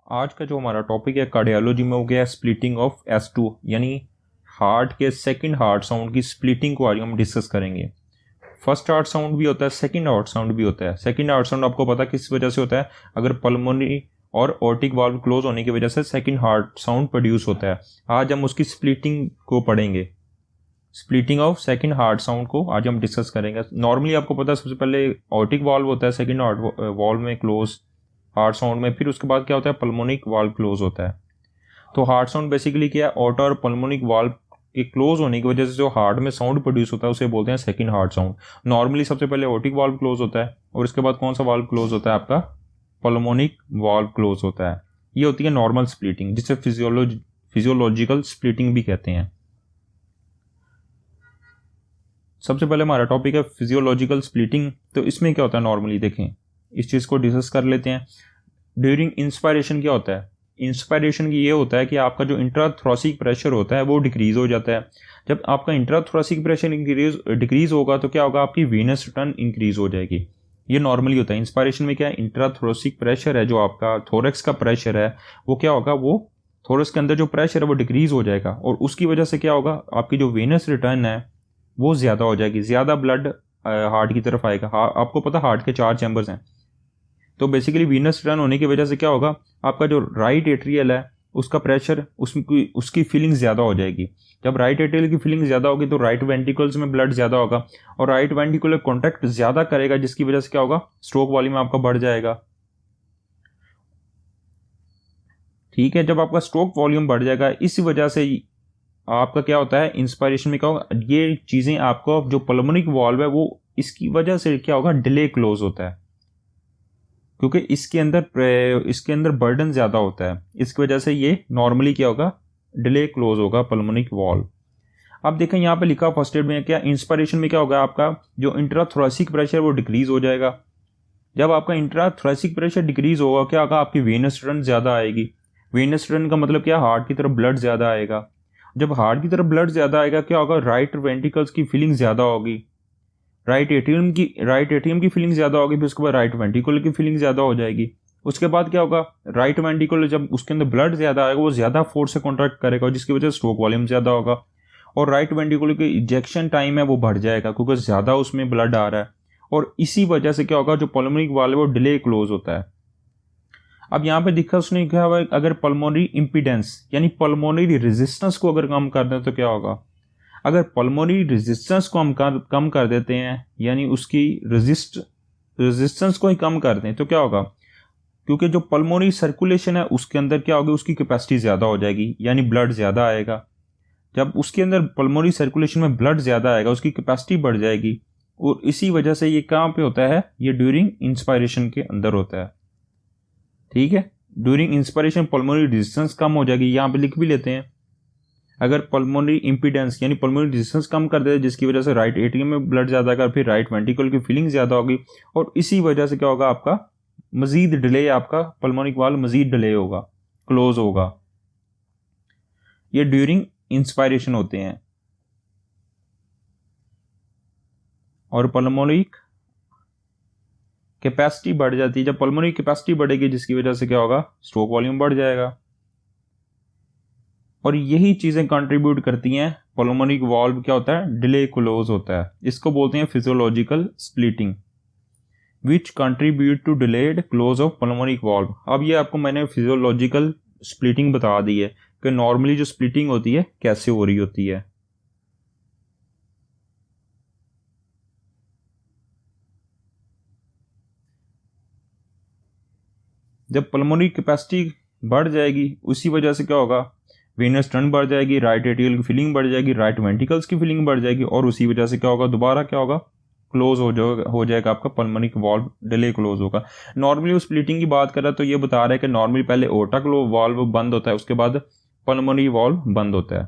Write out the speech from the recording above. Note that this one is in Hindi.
आज का जो हमारा टॉपिक है कार्डियोलॉजी में हो गया स्प्लिटिंग ऑफ S2 यानी हार्ट के सेकंड हार्ट साउंड की स्प्लिटिंग को आज हम डिस्कस करेंगे। फर्स्ट हार्ट साउंड भी होता है, सेकंड हार्ट साउंड भी होता है। सेकंड हार्ट साउंड आपको पता किस वजह से होता है? अगर पल्मोनरी और ऑर्टिक वाल्व क्लोज होने की वजह से सेकंड हार्ट साउंड प्रोड्यूस होता है। आज हम उसकी स्प्लिटिंग को पढ़ेंगे। Splitting of second heart sound को आज हम डिस्कस करेंगे। नॉर्मली आपको पता है सबसे पहले ऑर्टिक वाल्व होता है सेकंड हार्ट वाल्व में क्लोज हार्ट साउंड में, फिर उसके बाद क्या होता है पल्मोनिक वाल्व क्लोज होता है। तो हार्ट साउंड बेसिकली क्या है? ऑर्टा और पल्मोनिक वाल्व के क्लोज होने की वजह से जो हार्ट में साउंड प्रोड्यूस होता है उसे बोलते हैं सेकंड हार्ट साउंड। नॉर्मली सबसे पहले ऑर्टिक वाल्व क्लोज होता है और इसके बाद कौन सा वाल्व क्लोज होता है? आपका पल्मोनिक वाल्व क्लोज होता है। ये होती है नॉर्मल स्प्लिटिंग, जिसे फिजियोलॉजिकल स्प्लिटिंग भी कहते हैं। सबसे पहले हमारा टॉपिक है फिजियोलॉजिकल स्प्लिटिंग। तो इसमें क्या होता है नॉर्मली, देखें इस चीज़ को डिस्कस कर लेते हैं। ड्यूरिंग इंस्पायरेशन क्या होता है? इंस्पायरेशन की ये होता है कि आपका जो इंट्राथोरेसिक प्रेशर होता है वो डिक्रीज हो जाता है। जब आपका इंट्राथोरेसिक प्रेशर डिक्रीज होगा तो क्या होगा? आपकी वीनस रिटर्न इंक्रीज हो जाएगी। ये नॉर्मली होता है। इंस्पायरेशन में क्या है? इंट्राथोरेसिक प्रेशर है, जो आपका थोरेक्स का प्रेशर है वो क्या होगा? वो थोरेक्स के अंदर जो प्रेशर है वो डिक्रीज हो जाएगा और उसकी वजह से क्या होगा? आपकी जो वीनस रिटर्न है वो ज़्यादा हो जाएगी, ज़्यादा ब्लड हार्ट की तरफ आएगा। आपको पता हार्ट के 4 चैम्बर्स हैं। तो बेसिकली वीनस रिटर्न होने की वजह से क्या होगा? आपका जो राइट एट्रियल है उसका प्रेशर उसकी फीलिंग ज़्यादा हो जाएगी। जब राइट एट्रियल की फीलिंग ज़्यादा होगी तो राइट वेंट्रिकल्स में ब्लड ज़्यादा होगा और राइट वेंट्रिकुलर कॉन्टैक्ट ज़्यादा करेगा, जिसकी वजह से क्या होगा? स्ट्रोक वॉल्यूम आपका बढ़ जाएगा। ठीक है, जब आपका स्ट्रोक वॉल्यूम बढ़ जाएगा इस वजह से आपका क्या होता है इंस्पायरेशन में क्या होगा? ये चीज़ें आपको जो पल्मोनिक वाल्व है वो इसकी वजह से क्या होगा? डिले क्लोज होता है, क्योंकि इसके अंदर बर्डन ज़्यादा होता है। इसकी वजह से ये नॉर्मली क्या होगा? डिले क्लोज होगा पल्मोनिक वाल्व। अब देखें यहाँ पे लिखा फर्स्ट एड में क्या इंस्पायरेशन में क्या होगा? आपका जो इंट्राथोरेसिक प्रेशर वो डिक्रीज हो जाएगा। जब आपका इंट्राथोरेसिक प्रेशर डिक्रीज होगा क्या होगा? आपकी वेनस रिटर्न ज़्यादा आएगी। वेनस रिटर्न का मतलब क्या? हार्ट की तरफ ब्लड ज़्यादा आएगा। जब हार्ट की तरफ ब्लड ज़्यादा आएगा क्या होगा? राइट वेंट्रिकल्स की फीलिंग ज़्यादा होगी, राइट एट्रियम की फीलिंग ज़्यादा होगी, फिर उसके बाद राइट वेंट्रिकुलर की फीलिंग ज़्यादा हो जाएगी। उसके बाद क्या होगा? राइट वेंट्रिकुलर जब उसके अंदर ब्लड ज़्यादा आएगा वो ज़्यादा फोर्स से कॉन्ट्रैक्ट करेगा, जिसकी वजह से स्ट्रोक वॉल्यूम ज़्यादा होगा और राइट वेंट्रिकुलर की इजेक्शन टाइम है वो बढ़ जाएगा क्योंकि ज़्यादा उसमें ब्लड आ रहा है। और इसी वजह से क्या होगा? जो पल्मोनिक वाल्व है वो डिले क्लोज होता है। अब यहाँ पे दिखा उसने क्या हुआ? अगर पल्मोनरी इम्पीडेंस यानी पल्मोनरी रेजिस्टेंस को अगर कम कर दें तो क्या होगा? अगर पल्मोनरी रेजिस्टेंस को हम कम कर देते हैं यानी उसकी रेजिस्टेंस को ही कम कर दें तो क्या होगा? क्योंकि जो पल्मोनरी सर्कुलेशन है उसके अंदर क्या होगी? उसकी कैपेसिटी ज़्यादा हो जाएगी यानी ब्लड ज़्यादा आएगा। जब उसके अंदर पल्मोनरी सर्कुलेशन में ब्लड ज़्यादा आएगा उसकी कैपेसिटी बढ़ जाएगी और इसी वजह से ये कहाँ पे होता है? ये ड्यूरिंग इंस्पायरेशन के अंदर होता है। ठीक है, ड्यूरिंग इंस्पायरेशन पल्मोनरी रेजिस्टेंस कम हो जाएगी। यहाँ पे लिख भी लेते हैं, अगर पल्मोनरी इंपीडेंस यानी पल्मोनरी रेजिस्टेंस कम कर दे जिसकी वजह से राइट एट्रियम में ब्लड ज़्यादा आएगा, फिर राइट वेंट्रिकल की फीलिंग ज़्यादा होगी और इसी वजह से क्या होगा? आपका मजीद डिले, आपका पल्मोनिक वाल्व मजीद डिले होगा, क्लोज होगा। ये ड्यूरिंग इंस्पायरेशन होते हैं। और पल्मोनिक कैपेसिटी बढ़ जाती है। जब पल्मोनिक कैपेसिटी बढ़ेगी जिसकी वजह से क्या होगा? स्ट्रोक वॉल्यूम बढ़ जाएगा। और यही चीज़ें कंट्रीब्यूट करती हैं पल्मोनिक वाल्व क्या होता है? डिले क्लोज होता है। इसको बोलते हैं physiological splitting which contribute to delayed close of pulmonic valve. अब ये आपको मैंने फिजियोलॉजिकल स्प्लिटिंग बता दी है कि नॉर्मली जो स्प्लिटिंग होती है कैसे हो रही होती है। जब पल्मोनरी कैपेसिटी बढ़ जाएगी उसी वजह से क्या होगा? वेनस टर्न बढ़ जाएगी, राइट एट्रियल की फीलिंग बढ़ जाएगी, राइट वेंट्रिकल्स की फीलिंग बढ़ जाएगी और उसी वजह से क्या होगा? दोबारा क्या होगा? क्लोज हो जाएगा आपका पल्मोनिक वाल्व, डिले क्लोज होगा। नॉर्मली उस स्प्लिटिंग की बात कर रहा है तो ये बता रहा है कि नॉर्मली पहले ओर्टा वाल्व बंद होता है, उसके बाद पल्मोनरी वाल्व बंद होता है।